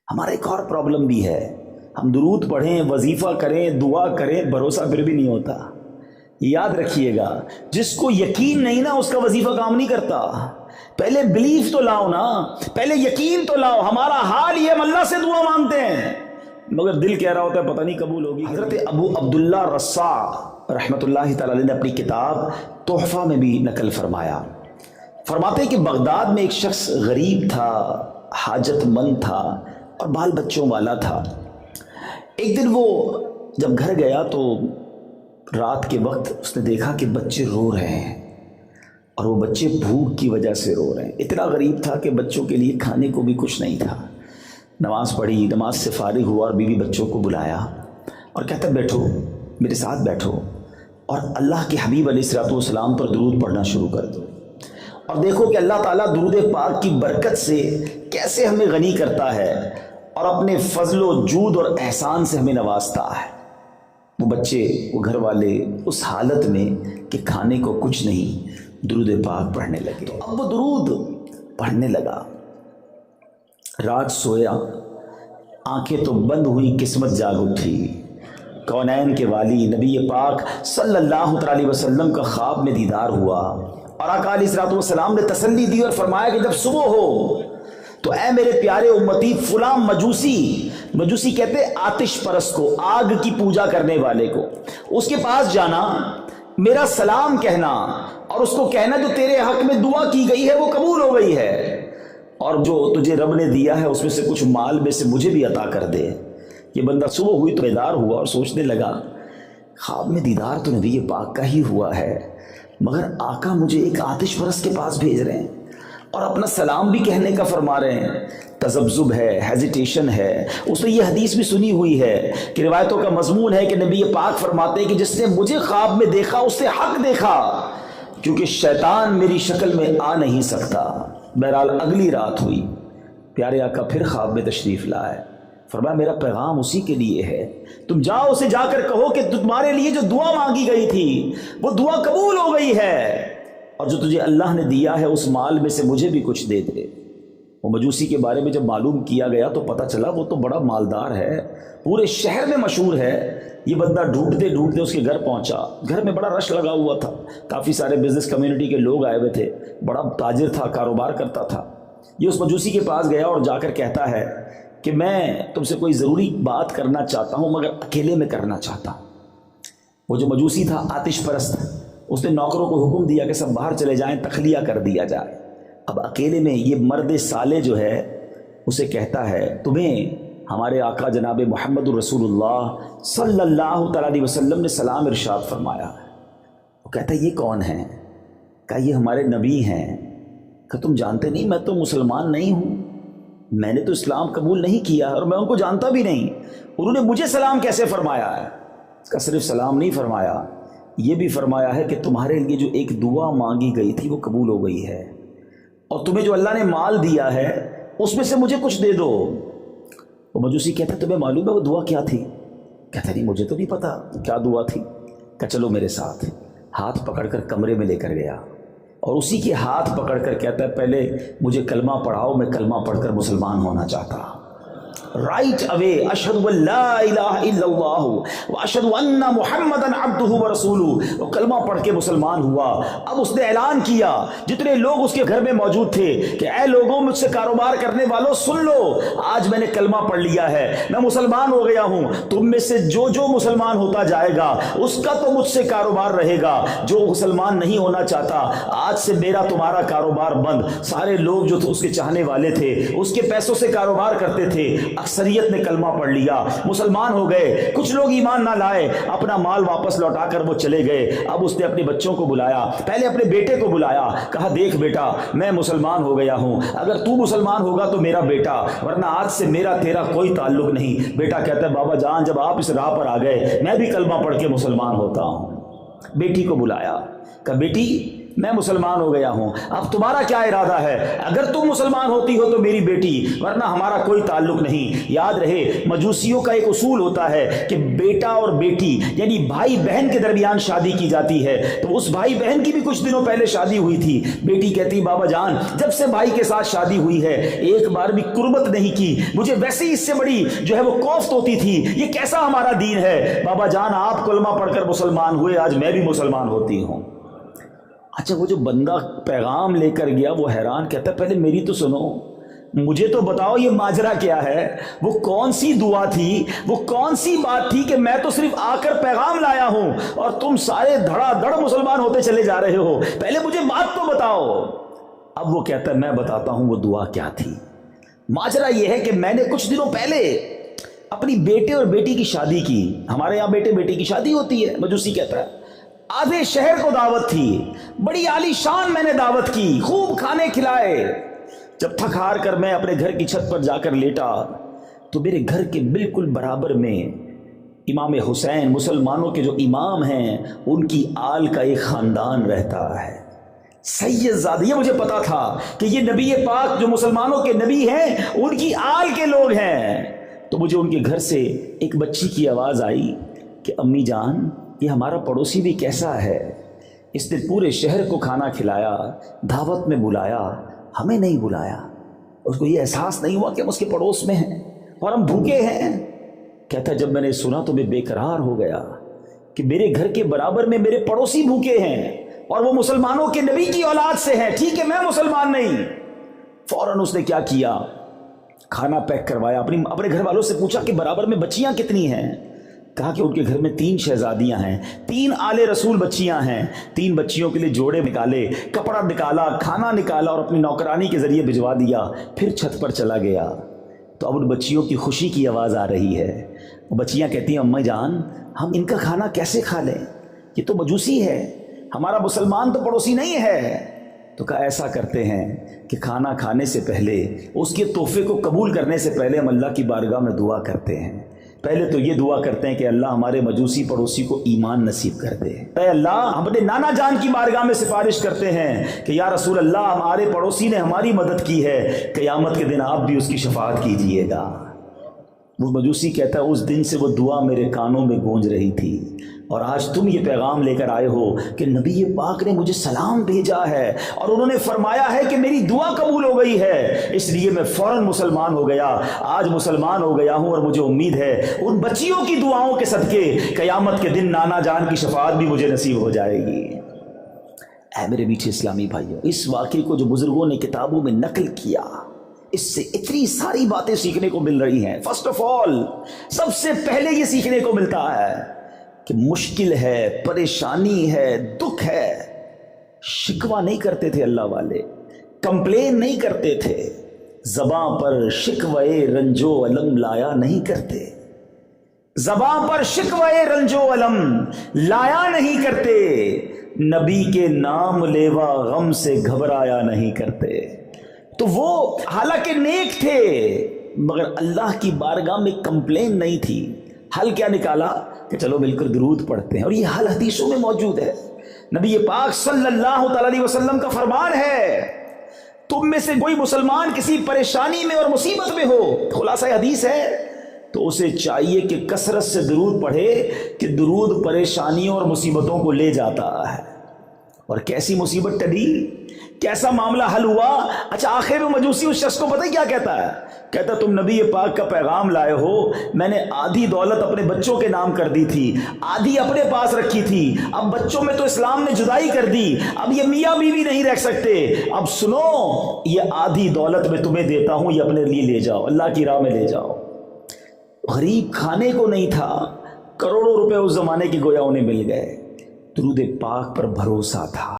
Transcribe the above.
ہمارا ایک اور پرابلم بھی ہے، ہم درود پڑھیں، وظیفہ کریں، دعا کریں، بھروسہ پھر بھی نہیں ہوتا۔ یاد رکھیے گا، جس کو یقین نہیں نا اس کا وظیفہ کام نہیں کرتا۔ پہلے بلیف تو لاؤ نا، پہلے یقین تو لاؤ۔ ہمارا حال یہ، ہم اللہ سے دعا مانگتے ہیں مگر دل کہہ رہا ہوتا ہے پتہ نہیں قبول ہوگی۔ حضرت ابو عبداللہ رصاع رحمۃ اللہ تعالی علیہ نے اپنی کتاب تحفہ میں بھی نقل فرمایا، فرماتے ہیں کہ بغداد میں ایک شخص غریب تھا، حاجت مند تھا اور بال بچوں والا تھا۔ ایک دن وہ جب گھر گیا تو رات کے وقت اس نے دیکھا کہ بچے رو رہے ہیں، اور وہ بچے بھوک کی وجہ سے رو رہے ہیں۔ اتنا غریب تھا کہ بچوں کے لیے کھانے کو بھی کچھ نہیں تھا۔ نماز پڑھی، نماز سے فارغ ہوا اور بیوی بچوں کو بلایا اور کہتا بیٹھو، میرے ساتھ بیٹھو اور اللہ کے حبیب علیہ الصلوۃ والسلام پر درود پڑھنا شروع کر دو، اور دیکھو کہ اللہ تعالیٰ درود پاک کی برکت سے کیسے ہمیں غنی کرتا ہے اور اپنے فضل و جود اور احسان سے ہمیں نوازتا ہے۔ وہ بچے، وہ گھر والے اس حالت میں کہ کھانے کو کچھ نہیں، درود پاک پڑھنے لگے۔ تو اب وہ درود پڑھنے لگا، رات سویا، آنکھیں تو بند ہوئی، قسمت جاگ اٹھی۔ کونین کے والی نبی پاک صلی اللہ علیہ وسلم کا خواب میں دیدار ہوا، اور آقا علیہ الصلوۃ والسلام نے تسلی دی اور فرمایا کہ جب صبح ہو تو اے میرے پیارے امتی، فلاں مجوسی کہتے آتش پرست کو، آگ کی پوجا کرنے والے کو، اس کے پاس جانا، میرا سلام کہنا اور اس کو کہنا جو تیرے حق میں دعا کی گئی ہے وہ قبول ہو گئی ہے، اور جو تجھے رب نے دیا ہے اس میں سے کچھ مال میں سے مجھے بھی عطا کر دے۔ یہ بندہ صبح ہوئی تو بیدار ہوا اور سوچنے لگا، خواب میں دیدار تو نبی پاک کا ہی ہوا ہے، مگر آقا مجھے ایک آتش پرست کے پاس بھیج رہے ہیں اور اپنا سلام بھی کہنے کا فرما رہے ہیں۔ تذبذب ہے، ہیزیٹیشن ہے۔ اس نے یہ حدیث بھی سنی ہوئی ہے کہ روایتوں کا مضمون ہے کہ نبی پاک فرماتے ہیں کہ جس نے مجھے خواب میں دیکھا اس نے حق دیکھا، کیونکہ شیطان میری شکل میں آ نہیں سکتا۔ بہرحال اگلی رات ہوئی، پیارے آقا پھر خواب میں تشریف لائے، فرمایا میرا پیغام اسی کے لیے ہے، تم جاؤ اسے جا کر کہو کہ تمہارے لیے جو دعا مانگی گئی تھی وہ دعا قبول ہو گئی ہے، اور جو تجھے اللہ نے دیا ہے اس مال میں سے مجھے بھی کچھ دے دے۔ وہ مجوسی کے بارے میں جب معلوم کیا گیا تو پتہ چلا وہ تو بڑا مالدار ہے، پورے شہر میں مشہور ہے۔ یہ بندہ ڈھونڈتے ڈھونڈتے اس کے گھر پہنچا، گھر میں بڑا رش لگا ہوا تھا، کافی سارے بزنس کمیونٹی کے لوگ آئے ہوئے تھے، بڑا تاجر تھا، کاروبار کرتا تھا۔ یہ اس مجوسی کے پاس گیا اور جا کر کہتا ہے کہ میں تم سے کوئی ضروری بات کرنا چاہتا ہوں مگر اکیلے میں کرنا چاہتا ہوں۔ وہ جو مجوسی تھا آتش پرست، اس نے نوکروں کو حکم دیا کہ سب باہر چلے جائیں، تخلیہ کر دیا جائے۔ اب اکیلے میں یہ مرد صالح جو ہے اسے کہتا ہے تمہیں ہمارے آقا جناب محمد رسول اللہ صلی اللہ تعالی علیہ وسلم نے سلام ارشاد فرمایا۔ وہ کہتا ہے یہ کون ہیں؟ کہا یہ ہمارے نبی ہیں۔ کہ تم جانتے نہیں میں تو مسلمان نہیں ہوں، میں نے تو اسلام قبول نہیں کیا اور میں ان کو جانتا بھی نہیں، انہوں نے مجھے سلام کیسے فرمایا ہے؟ اس کا صرف سلام نہیں فرمایا، یہ بھی فرمایا ہے کہ تمہارے لیے جو ایک دعا مانگی گئی تھی وہ قبول ہو گئی ہے، اور تمہیں جو اللہ نے مال دیا ہے اس میں سے مجھے کچھ دے دو۔ وہ مجوسی کہتا ہے تمہیں معلوم ہے وہ دعا کیا تھی؟ کہتا نہیں مجھے تو نہیں پتا کیا دعا تھی۔ کہ چلو میرے ساتھ، ہاتھ پکڑ کر کمرے میں لے کر گیا اور اسی کے ہاتھ پکڑ کر کہتا ہے پہلے مجھے کلمہ پڑھاؤ، میں کلمہ پڑھ کر مسلمان ہونا چاہتا۔ رائٹ اوے اشہد ان لا الہ الا اللہ واشہد ان محمدن عبدہ ورسولہ، وہ کلمہ پڑھ کے مسلمان ہوا۔ اب اس نے اعلان کیا جتنے لوگ اس کے گھر میں موجود تھے کہ اے لوگوں مجھ سے کاروبار کرنے والوں سن لو، آج میں نے کلمہ پڑھ لیا ہے، میں مسلمان ہو گیا ہوں، تم میں سے جو مسلمان ہوتا جائے گا اس کا تو مجھ سے کاروبار رہے گا، جو مسلمان نہیں ہونا چاہتا آج سے میرا تمہارا کاروبار بند۔ سارے لوگ جو اس کے چاہنے والے تھے اس کے پیسوں سے کاروبار کرتے تھے، اکثریت نے کلمہ پڑھ لیا، مسلمان ہو گئے۔ کچھ لوگ ایمان نہ لائے، اپنا مال واپس لوٹا کر وہ چلے گئے۔ اب اس نے اپنے بچوں کو بلایا، پہلے اپنے بیٹے کو بلایا، کہا دیکھ بیٹا میں مسلمان ہو گیا ہوں، اگر تو مسلمان ہوگا تو میرا بیٹا، ورنہ آج سے میرا تیرا کوئی تعلق نہیں۔ بیٹا کہتا ہے بابا جان جب آپ اس راہ پر آ گئے میں بھی کلمہ پڑھ کے مسلمان ہوتا ہوں۔ بیٹی کو بلایا، کہا بیٹی میں مسلمان ہو گیا ہوں، اب تمہارا کیا ارادہ ہے؟ اگر تم مسلمان ہوتی ہو تو میری بیٹی، ورنہ ہمارا کوئی تعلق نہیں۔ یاد رہے مجوسیوں کا ایک اصول ہوتا ہے کہ بیٹا اور بیٹی یعنی بھائی بہن کے درمیان شادی کی جاتی ہے، تو اس بھائی بہن کی بھی کچھ دنوں پہلے شادی ہوئی تھی۔ بیٹی کہتی بابا جان جب سے بھائی کے ساتھ شادی ہوئی ہے ایک بار بھی قربت نہیں کی، مجھے ویسے ہی اس سے بڑی جو ہے وہ کوفت ہوتی تھی، یہ کیسا ہمارا دین ہے؟ بابا جان آپ کلمہ پڑھ کر مسلمان ہوئے، آج میں بھی مسلمان ہوتی ہوں۔ اچھا وہ جو بندہ پیغام لے کر گیا وہ حیران، کہتا ہے پہلے میری تو سنو، مجھے تو بتاؤ یہ ماجرا کیا ہے؟ وہ کون سی دعا تھی، وہ کون سی بات تھی کہ میں تو صرف آ کر پیغام لایا ہوں اور تم سارے دھڑا دھڑ مسلمان ہوتے چلے جا رہے ہو؟ پہلے مجھے بات تو بتاؤ۔ اب وہ کہتا ہے میں بتاتا ہوں وہ دعا کیا تھی۔ ماجرا یہ ہے کہ میں نے کچھ دنوں پہلے اپنی بیٹے اور بیٹی کی شادی کی، ہمارے یہاں بیٹے بیٹی کی شادی ہوتی ہے، مجوسی کہتا ہے، آدھے شہر کو دعوت تھی، بڑی عالی شان میں نے دعوت کی، خوب کھانے کھلائے۔ جب تھک ہار کر میں اپنے گھر کی چھت پر جا کر لیٹا تو میرے گھر کے بالکل برابر میں امام حسین، مسلمانوں کے جو امام ہیں، ان کی آل کا ایک خاندان رہتا ہے، سید زادہ۔ یہ مجھے پتا تھا کہ یہ نبی پاک جو مسلمانوں کے نبی ہیں ان کی آل کے لوگ ہیں۔ تو مجھے ان کے گھر سے ایک بچی کی آواز آئی کہ امی جان یہ ہمارا پڑوسی بھی کیسا ہے، اس نے پورے شہر کو کھانا کھلایا، دعوت میں بلایا، ہمیں نہیں بلایا۔ اس کو یہ احساس نہیں ہوا کہ ہم اس کے پڑوس میں ہیں اور ہم بھوکے ہیں۔ کہتا جب میں نے سنا تو میں بے قرار ہو گیا کہ میرے گھر کے برابر میں میرے پڑوسی بھوکے ہیں اور وہ مسلمانوں کے نبی کی اولاد سے ہیں، ٹھیک ہے میں مسلمان نہیں۔ فوراً اس نے کیا کیا، کھانا پیک کروایا، اپنے گھر والوں سے پوچھا کہ برابر میں بچیاں کتنی ہیں؟ کہا کہ ان کے گھر میں 3 شہزادیاں ہیں، 3 آل رسول بچیاں ہیں۔ 3 بچیوں کے لیے جوڑے نکالے، کپڑا نکالا، کھانا نکالا اور اپنی نوکرانی کے ذریعے بھجوا دیا، پھر چھت پر چلا گیا۔ تو اب ان بچیوں کی خوشی کی آواز آ رہی ہے، وہ بچیاں کہتی ہیں امی جان ہم ان کا کھانا کیسے کھا لیں، یہ تو مجوسی ہے، ہمارا مسلمان تو پڑوسی نہیں ہے۔ تو کہا ایسا کرتے ہیں کہ کھانا کھانے سے پہلے، اس کے تحفے کو قبول کرنے سے پہلے ہم اللہ کی بارگاہ میں دعا کرتے ہیں۔ پہلے تو یہ دعا کرتے ہیں کہ اللہ ہمارے مجوسی پڑوسی کو ایمان نصیب کر دے۔ اے اللہ ہم اپنے نانا جان کی بارگاہ میں سفارش کرتے ہیں کہ یا رسول اللہ ہمارے پڑوسی نے ہماری مدد کی ہے، قیامت کے دن آپ بھی اس کی شفاعت کیجئے گا۔ وہ مجوسی کہتا ہے اس دن سے وہ دعا میرے کانوں میں گونج رہی تھی، اور آج تم یہ پیغام لے کر آئے ہو کہ نبی پاک نے مجھے سلام بھیجا ہے اور انہوں نے فرمایا ہے کہ میری دعا قبول ہو گئی ہے، اس لیے میں فوراً مسلمان ہو گیا۔ آج مسلمان ہو گیا ہوں اور مجھے امید ہے ان بچیوں کی دعاؤں کے صدقے قیامت کے دن نانا جان کی شفاعت بھی مجھے نصیب ہو جائے گی۔ اے میرے میٹھے اسلامی بھائیوں، اس واقعے کو جو بزرگوں نے کتابوں میں نقل کیا، اس سے اتنی ساری باتیں سیکھنے کو مل رہی ہیں۔ فرسٹ آف آل سب سے پہلے یہ سیکھنے کو ملتا ہے کہ مشکل ہے، پریشانی ہے، دکھ ہے، شکوہ نہیں کرتے تھے اللہ والے، کمپلین نہیں کرتے تھے، زباں پر شکوے رنجو علم لایا نہیں کرتے، زباں پر شکوے رنجو علم لایا نہیں کرتے، نبی کے نام لیوا غم سے گھبرایا نہیں کرتے۔ تو وہ حالانکہ نیک تھے مگر اللہ کی بارگاہ میں کمپلین نہیں تھی۔ حل کیا نکالا کہ چلو مل کر درود پڑھتے ہیں، اور یہ حل حدیثوں میں موجود ہے۔ نبی پاک صلی اللہ تعالی علیہ وسلم کا فرمان ہے تم میں سے کوئی مسلمان کسی پریشانی میں اور مصیبت میں ہو، خلاصہ حدیث ہے، تو اسے چاہیے کہ کثرت سے درود پڑھے کہ درود پریشانیوں اور مصیبتوں کو لے جاتا ہے۔ اور کیسی مصیبت ٹلی، کیسا معاملہ حل ہوا۔ اچھا آخر میں مجوسی اس شخص کو پتہ ہی کیا کہتا ہے؟ کہتا تم نبی پاک کا پیغام لائے ہو، میں نے آدھی دولت اپنے بچوں کے نام کر دی تھی، آدھی اپنے پاس رکھی تھی، اب بچوں میں تو اسلام نے جدائی کر دی، اب یہ میاں بیوی نہیں رہ سکتے، اب سنو یہ آدھی دولت میں تمہیں دیتا ہوں، یہ اپنے لیے لے جاؤ، اللہ کی راہ میں لے جاؤ۔ غریب کھانے کو نہیں تھا، کروڑوں روپے اس زمانے کے گویا انہیں مل گئے، درود پاک پر بھروسہ تھا۔